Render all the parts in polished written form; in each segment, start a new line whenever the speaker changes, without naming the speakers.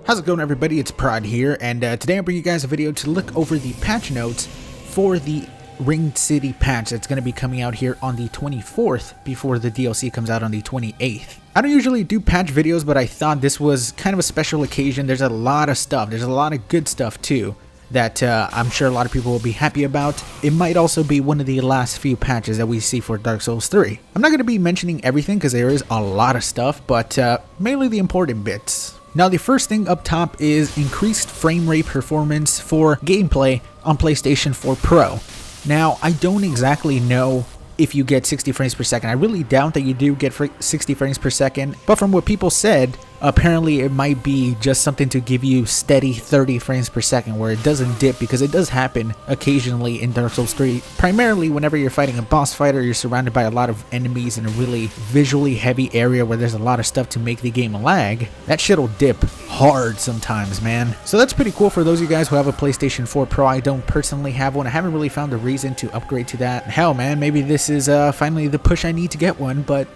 How's it going, everybody? It's Prod here, and today I'm bringing you guys a video to look over the patch notes for the Ring City patch that's going to be coming out here on the 24th before the DLC comes out on the 28th. I don't usually do patch videos, but I thought this was kind of a special occasion. There's a lot of stuff. There's a lot of good stuff too that I'm sure a lot of people will be happy about. It might also be one of the last few patches that we see for Dark Souls 3. I'm not going to be mentioning everything because there is a lot of stuff, but mainly the important bits. Now, the first thing up top is increased frame rate performance for gameplay on PlayStation 4 Pro. Now, I don't exactly know if you get 60 frames per second. I really doubt that you do get 60 frames per second, but from what people said, apparently it might be just something to give you steady 30 frames per second where it doesn't dip, because it does happen occasionally in Dark Souls 3. Primarily whenever you're fighting a boss fight or you're surrounded by a lot of enemies in a really visually heavy area where there's a lot of stuff to make the game lag, that shit'll dip hard sometimes, man. So that's pretty cool for those of you guys who have a PlayStation 4 Pro. I don't personally have one. I haven't really found a reason to upgrade to that. Hell, man, maybe this is finally the push I need to get one, but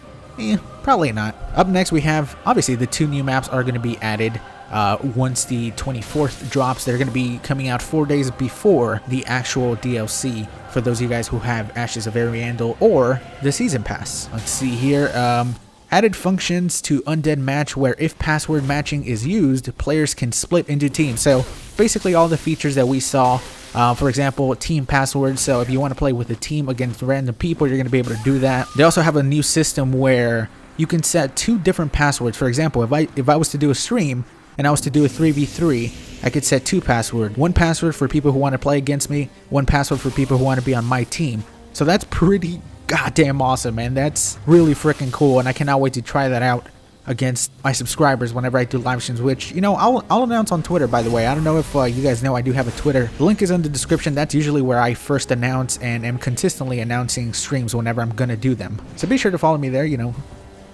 probably not. Up next, we have, obviously, the two new maps are going to be added once the 24th drops. They're going to be coming out 4 days before the actual DLC for those of you guys who have Ashes of Ariandel or the Season Pass. Let's see here. Added functions to Undead Match, where if password matching is used, players can split into teams. So basically all the features that we saw, for example, team passwords. So if you want to play with a team against random people, you're going to be able to do that. They also have a new system where you can set two different passwords. For example, if I was to do a stream and I was to do a 3v3, I could set two passwords. One password for people who want to play against me, one password for people who want to be on my team. So that's pretty goddamn awesome, man. That's really freaking cool, and I cannot wait to try that out against my subscribers whenever I do live streams, which, you know, I'll announce on Twitter, by the way. I don't know if you guys know I do have a Twitter. The link is in the description. That's usually where I first announce and am consistently announcing streams whenever I'm gonna do them. So be sure to follow me there, you know.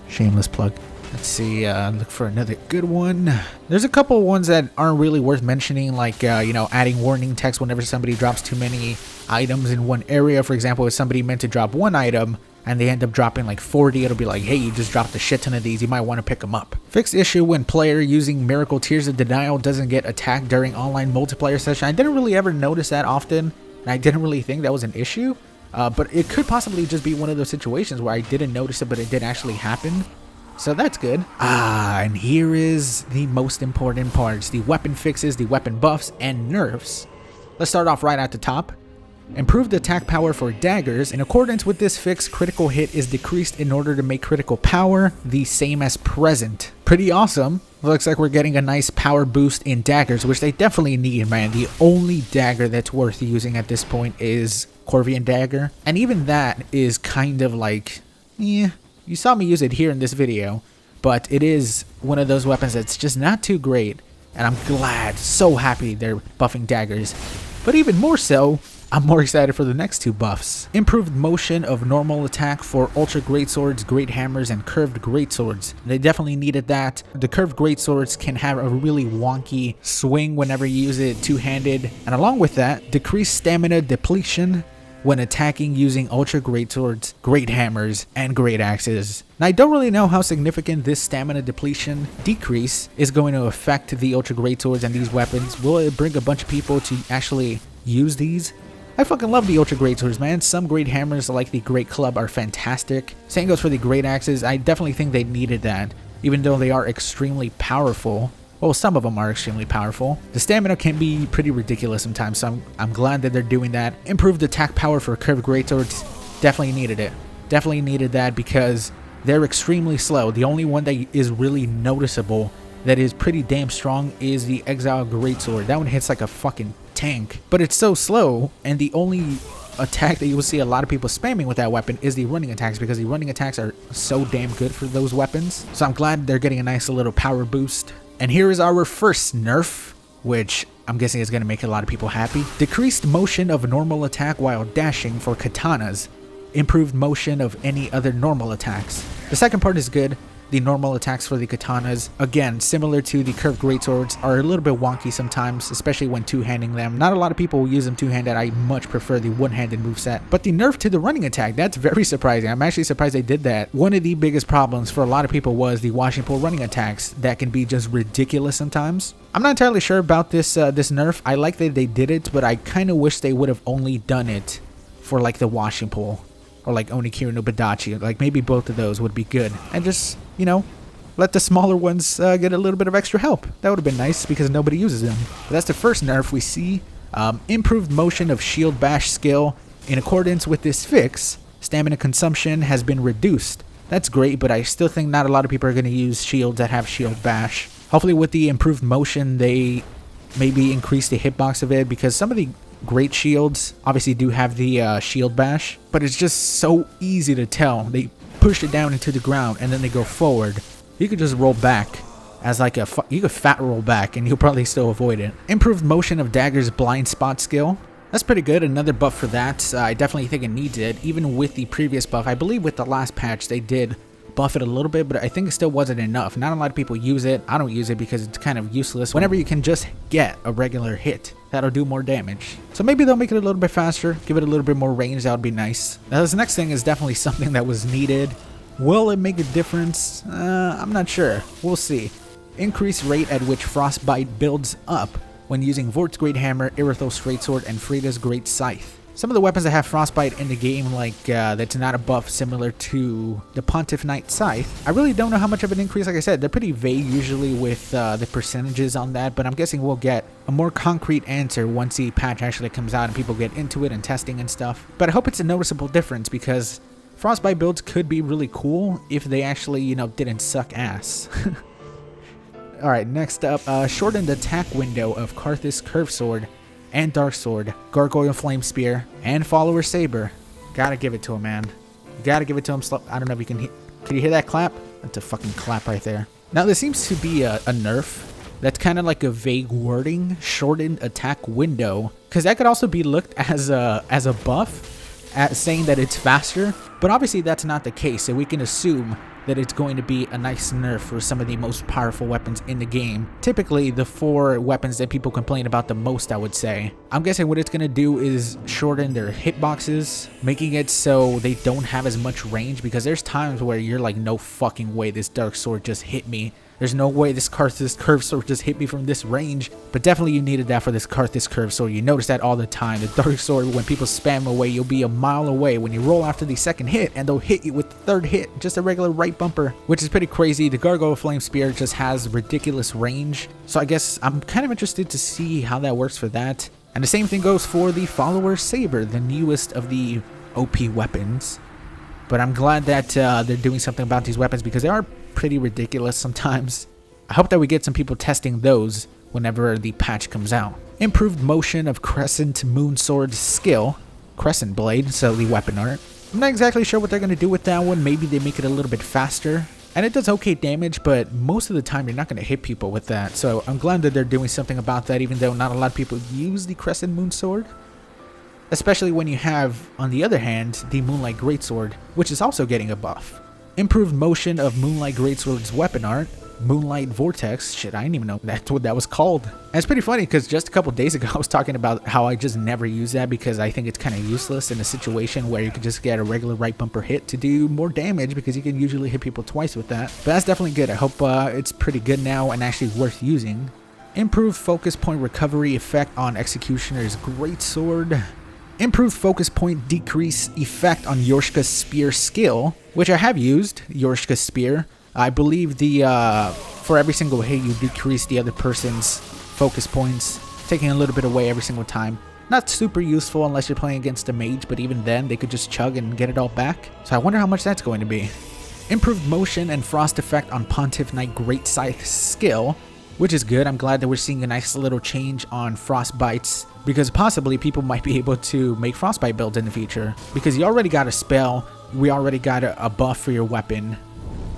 Shameless plug. Let's see, look for another good one. There's a couple ones that aren't really worth mentioning, like, you know, adding warning text whenever somebody drops too many items in one area. For example, if somebody meant to drop one item and they end up dropping like 40, it'll be like, hey, you just dropped a shit ton of these, you might want to pick them up. Fixed issue when player using Miracle Tears of Denial doesn't get attacked during online multiplayer session. I didn't really ever notice that often, and I didn't really think that was an issue. But it could possibly just be one of those situations where I didn't notice it, but it did actually happen. So that's good. And here is the most important parts: the weapon fixes, the weapon buffs, and nerfs. Let's start off right at the top. Improved attack power for daggers. In accordance with this fix, critical hit is decreased in order to make critical power the same as present. Pretty awesome. Looks like we're getting a nice power boost in daggers, which they definitely need, man. The only dagger that's worth using at this point is Corvian Dagger, and even that is kind of like, yeah. You saw me use it here in this video, but it is one of those weapons that's just not too great, and I'm glad, so happy they're buffing daggers. But even more so, I'm more excited for the next two buffs. Improved motion of normal attack for Ultra Greatswords, Great Hammers, and Curved Greatswords. They definitely needed that. The Curved Greatswords can have a really wonky swing whenever you use it two-handed, and along with that, decreased stamina depletion when attacking using Ultra Greatswords, Great Hammers, and Great Axes. Now, I don't really know how significant this stamina depletion decrease is going to affect the Ultra Greatswords and these weapons. Will it bring a bunch of people to actually use these? I fucking love the Ultra Greatswords, man. Some Great Hammers like the Great Club are fantastic. Same goes for the Great Axes. I definitely think they needed that, even though they are extremely powerful. Well, some of them are extremely powerful. The stamina can be pretty ridiculous sometimes, so I'm glad that they're doing that. Improved attack power for Curved Greatswords. Definitely needed it. Definitely needed that because they're extremely slow. The only one that is really noticeable that is pretty damn strong is the Exile Greatsword. That one hits like a fucking tank, but it's so slow, and the only attack that you will see a lot of people spamming with that weapon is the running attacks, because the running attacks are so damn good for those weapons. So I'm glad they're getting a nice little power boost. And here is our first nerf, which I'm guessing is going to make a lot of people happy. Decreased motion of normal attack while dashing for katanas. Improved motion of any other normal attacks. The second part is good. The normal attacks for the katanas, again, similar to the curved greatswords, are a little bit wonky sometimes, especially when two-handing them. Not a lot of people will use them two-handed. I much prefer the one-handed moveset. But the nerf to the running attack, that's very surprising. I'm actually surprised they did that. One of the biggest problems for a lot of people was the washing pole running attacks that can be just ridiculous sometimes. I'm not entirely sure about this this nerf. I like that they did it, but I kind of wish they would have only done it for like the washing pole. Or like Onikiri no Badachi, like maybe both of those would be good. And just, you know, let the smaller ones get a little bit of extra help. That would have been nice because nobody uses them. But that's the first nerf we see. Improved motion of shield bash skill. In accordance with this fix, stamina consumption has been reduced. That's great, but I still think not a lot of people are going to use shields that have shield bash. Hopefully with the improved motion, they maybe increase the hitbox of it, because some of the great shields obviously do have the shield bash, but it's just so easy to tell. They push it down into the ground and then they go forward. You could just roll back as like you could fat roll back and you'll probably still avoid it. Improved motion of Dagger's blind spot skill. That's pretty good. Another buff for that. I definitely think it needs it. Even with the previous buff, I believe with the last patch they did buff it a little bit, but I think it still wasn't enough. Not a lot of people use it. I don't use it because it's kind of useless whenever you can just get a regular hit that'll do more damage. So maybe they'll make it a little bit faster, give it a little bit more range. That would be nice. Now this next thing is definitely something that was needed. Will it make a difference? I'm not sure. We'll see. Increased rate at which Frostbite builds up when using Vort's Great Hammer, Iritho's Straight Sword, and Frida's Great Scythe. Some of the weapons that have Frostbite in the game, like that's not a buff similar to the Pontiff Knight Scythe, I really don't know how much of an increase. Like I said, they're pretty vague usually with the percentages on that, but I'm guessing we'll get a more concrete answer once the patch actually comes out and people get into it and testing and stuff. But I hope it's a noticeable difference, because Frostbite builds could be really cool if they actually, you know, didn't suck ass. Alright, next up, shortened attack window of Karthus Curved Sword and Dark Sword, Gargoyle Flame Spear, and Follower Saber. Gotta give it to him, man. Gotta give it to him. I don't know if you can hear. Can you hear that clap? That's a fucking clap right there. Now, there seems to be a nerf that's kind of like a vague wording, shortened attack window, because that could also be looked as a buff, at saying that it's faster, but obviously that's not the case, so we can assume that it's going to be a nice nerf for some of the most powerful weapons in the game. Typically, the 4 weapons that people complain about the most, I would say. I'm guessing what it's going to do is shorten their hitboxes, making it so they don't have as much range, because there's times where you're like, no fucking way this Dark Sword just hit me. There's no way this Karthus Curved Sword just hit me from this range. But definitely you needed that for this Karthus Curved Sword. You notice that all the time. The Dark Sword, when people spam away, you'll be a mile away when you roll after the second hit, and they'll hit you with the third hit, just a regular right bumper, which is pretty crazy. The Gargoyle Flame Spear just has ridiculous range. So I guess I'm kind of interested to see how that works for that. And the same thing goes for the Follower Saber, the newest of the OP weapons. But I'm glad that they're doing something about these weapons, because they are pretty ridiculous sometimes. I hope that we get some people testing those whenever the patch comes out. Improved motion of Crescent Moon Sword skill, Crescent Blade, so the weapon art. I'm not exactly sure what they're going to do with that one. Maybe they make it a little bit faster. And it does okay damage, but most of the time you're not going to hit people with that. So I'm glad that they're doing something about that, even though not a lot of people use the Crescent Moon Sword. Especially when you have, on the other hand, the Moonlight Greatsword, which is also getting a buff. Improved motion of Moonlight Greatsword's weapon art, Moonlight Vortex. Shit, I didn't even know that's what that was called. And it's pretty funny, because just a couple days ago I was talking about how I just never use that, because I think it's kind of useless in a situation where you could just get a regular right bumper hit to do more damage, because you can usually hit people twice with that. But that's definitely good. I hope it's pretty good now and actually worth using. Improved focus point recovery effect on Executioner's Greatsword. Improved focus point decrease effect on Yorshka's Spear skill, which I have used, Yorshka's Spear. I believe for every single hit you decrease the other person's focus points, taking a little bit away every single time. Not super useful unless you're playing against a mage, but even then they could just chug and get it all back. So I wonder how much that's going to be. Improved motion and frost effect on Pontiff Knight Great Scythe skill, which is good. I'm glad that we're seeing a nice little change on Frostbites, because possibly people might be able to make Frostbite builds in the future. Because you already got a spell, we already got a buff for your weapon,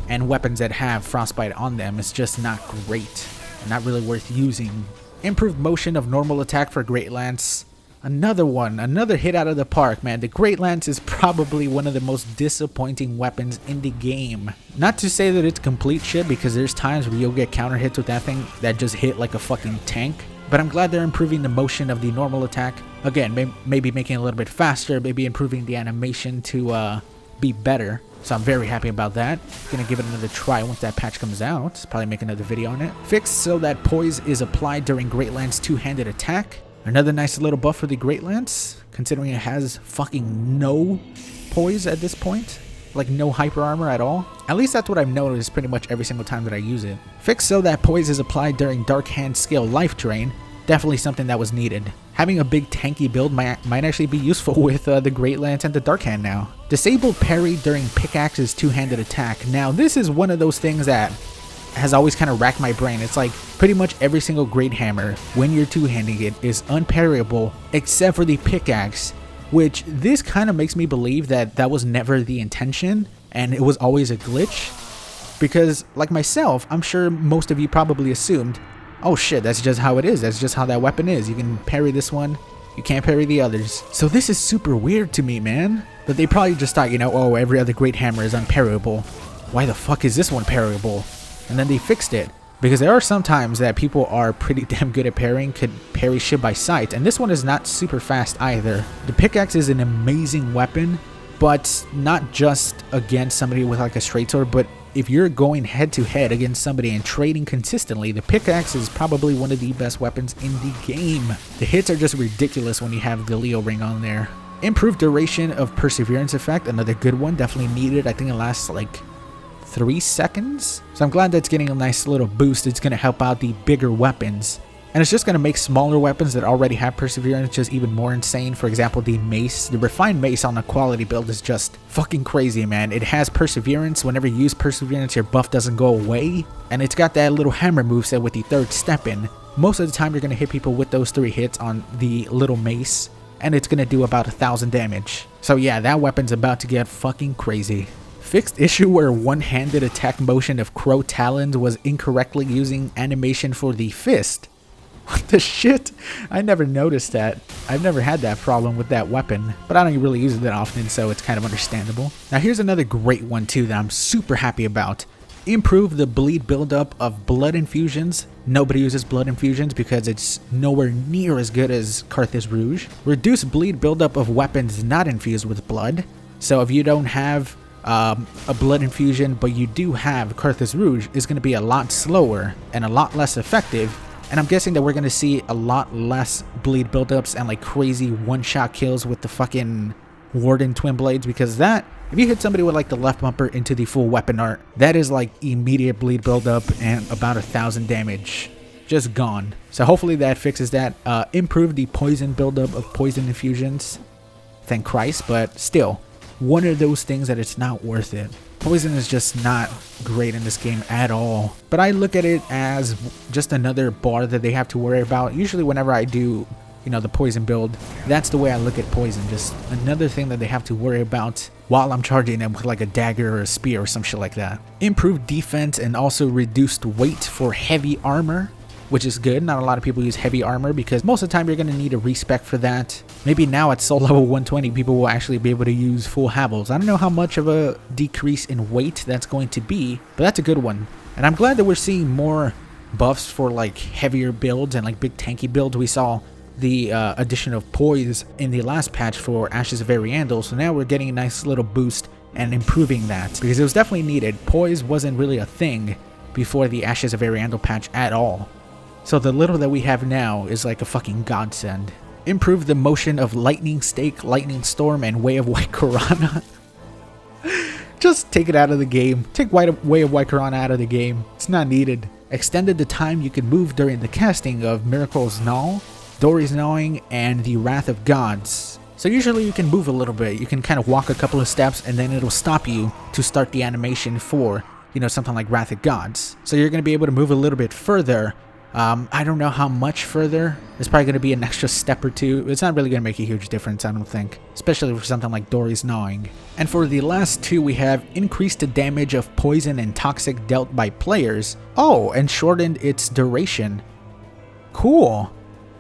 and weapons that have Frostbite on them is just not great, and not really worth using. Improved motion of normal attack for Great Lance. Another one, another hit out of the park, man. The Great Lance is probably one of the most disappointing weapons in the game. Not to say that it's complete shit, because there's times where you'll get counter hits with that thing that just hit like a fucking tank. But I'm glad they're improving the motion of the normal attack. Again, maybe making it a little bit faster, maybe improving the animation to be better. So I'm very happy about that. Gonna give it another try once that patch comes out. Probably make another video on it. Fixed so that poise is applied during Great Lance two-handed attack. Another nice little buff for the Great Lance, considering it has fucking no poise at this point. Like no hyper armor at all. At least that's what I've noticed pretty much every single time that I use it. Fixed so that poise is applied during Dark Hand skill life drain. Definitely something that was needed. Having a big tanky build might actually be useful with the Great Lance and the Dark Hand now. Disabled parry during Pickaxe's two-handed attack. Now this is one of those things that has always kind of racked my brain. It's like pretty much every single Great Hammer, when you're two-handing it, is unparryable except for the Pickaxe, which this kind of makes me believe that that was never the intention and it was always a glitch. Because like myself, I'm sure most of you probably assumed, oh shit, that's just how it is, that's just how that weapon is. You can parry this one, you can't parry the others. So this is super weird to me, man. But they probably just thought, you know, oh, every other Great Hammer is unparryable. Why the fuck is this one parryable? And then they fixed it. Because there are some times that people are pretty damn good at parrying, could parry shit by sight, and this one is not super fast either. The Pickaxe is an amazing weapon, but not just against somebody with like a straight sword, but if you're going head to head against somebody and trading consistently, the Pickaxe is probably one of the best weapons in the game. The hits are just ridiculous when you have the Leo ring on there. Improved duration of perseverance effect, another good one, definitely needed. I think it lasts like 3 seconds. So I'm glad that's getting a nice little boost. It's going to help out the bigger weapons. And it's just going to make smaller weapons that already have perseverance just even more insane. For example, the mace. The refined mace on a quality build is just fucking crazy, man. It has perseverance. Whenever you use perseverance, your buff doesn't go away. And it's got that little hammer moveset with the third step in. Most of the time, you're going to hit people with those 3 hits on the little mace. And it's going to do about 1,000 damage. So yeah, that weapon's about to get fucking crazy. Fixed issue where one-handed attack motion of Crow Talons was incorrectly using animation for the fist. What the shit? I never noticed that. I've never had that problem with that weapon, but I don't really use it that often, so it's kind of understandable. Now here's another great one too that I'm super happy about. Improve the bleed buildup of blood infusions. Nobody uses blood infusions because it's nowhere near as good as Carthus Rouge. Reduce bleed buildup of weapons not infused with blood. So if you don't have a blood infusion, but you do have Carthus Rouge, is going to be a lot slower and a lot less effective. And I'm guessing that we're going to see a lot less bleed buildups and like crazy one-shot kills with the fucking Warden Twin Blades, because that, if you hit somebody with like the left bumper into the full weapon art, that is like immediate bleed buildup and about 1,000 damage. Just gone. So hopefully that fixes that. Improve the poison buildup of poison infusions. Thank Christ, but still, one of those things that it's not worth it. Poison is just not great in this game at all. But I look at it as just another bar that they have to worry about. Usually whenever I do, you know, the poison build, that's the way I look at poison. Just another thing that they have to worry about while I'm charging them with like a dagger or a spear or some shit like that. Improved defense and also reduced weight for heavy armor, which is good. Not a lot of people use heavy armor because most of the time you're going to need a respec for that. Maybe now at soul level 120 people will actually be able to use full Havels. I don't know how much of a decrease in weight that's going to be, but that's a good one. And I'm glad that we're seeing more buffs for like heavier builds and like big tanky builds. We saw the addition of Poise in the last patch for Ashes of Ariandel, so now we're getting a nice little boost and improving that because it was definitely needed. Poise wasn't really a thing before the Ashes of Ariandel patch at all. So the little that we have now is like a fucking godsend. Improve the motion of Lightning Stake, Lightning Storm, and Way of White Corona. Just take it out of the game. Take Way of White Corona out of the game. It's not needed. Extended the time you can move during the casting of Miracle's Gnaw, Dory's Gnawing, and the Wrath of Gods. So usually you can move a little bit. You can kind of walk a couple of steps and then it'll stop you to start the animation for, you know, something like Wrath of Gods. So you're going to be able to move a little bit further. I don't know how much further. It's probably going to be an extra step or two. It's not really going to make a huge difference, I don't think. Especially for something like Dory's Gnawing. And for the last two, we have increased the damage of poison and toxic dealt by players. Oh, and shortened its duration. Cool.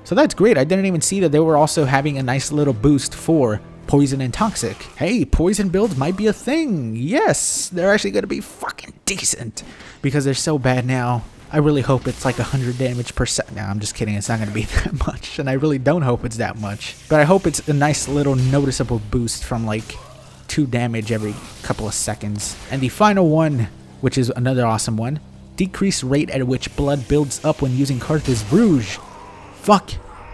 So that's great. I didn't even see that they were also having a nice little boost for poison and toxic. Hey, poison builds might be a thing. Yes, they're actually going to be fucking decent because they're so bad now. I really hope it's like 100 damage per second. No, I'm just kidding. It's not going to be that much. And I really don't hope it's that much. But I hope it's a nice little noticeable boost from like 2 damage every couple of seconds. And the final one, which is another awesome one, decreased rate at which blood builds up when using Carthage Rouge. Fuck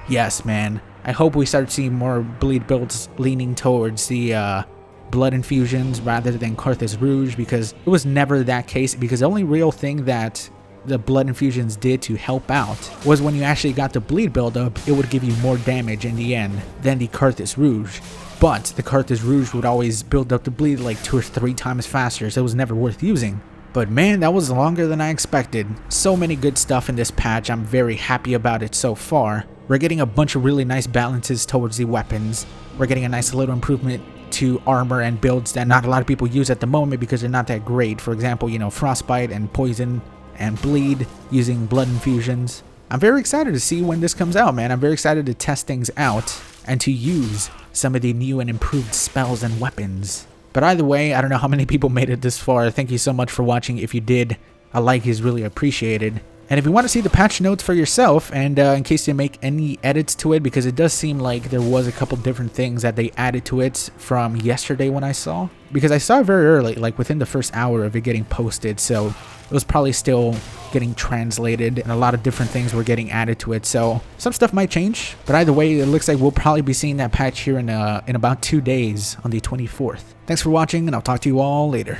yes, man. I hope we start seeing more bleed builds leaning towards the blood infusions rather than Carthage Rouge, because it was never that case. Because the only real thing that the blood infusions did to help out was when you actually got the bleed buildup, it would give you more damage in the end than the Carthage Rouge. But the Carthage Rouge would always build up the bleed like 2 or 3 times faster, so it was never worth using. But man, that was longer than I expected. So many good stuff in this patch. I'm very happy about it so far. We're getting a bunch of really nice balances towards the weapons. We're getting a nice little improvement to armor and builds that not a lot of people use at the moment because they're not that great. For example, you know, frostbite and poison and bleed using blood infusions. I'm very excited to see when this comes out, man. I'm very excited to test things out and to use some of the new and improved spells and weapons. But either way, I don't know how many people made it this far. Thank you so much for watching. If you did, a like is really appreciated. And if you want to see the patch notes for yourself, and in case you make any edits to it, because it does seem like there was a couple different things that they added to it from yesterday when I saw. Because I saw it very early, like within the first hour of it getting posted, so it was probably still getting translated, and a lot of different things were getting added to it. So some stuff might change, but either way, it looks like we'll probably be seeing that patch here in about 2 days on the 24th. Thanks for watching, and I'll talk to you all later.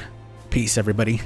Peace, everybody.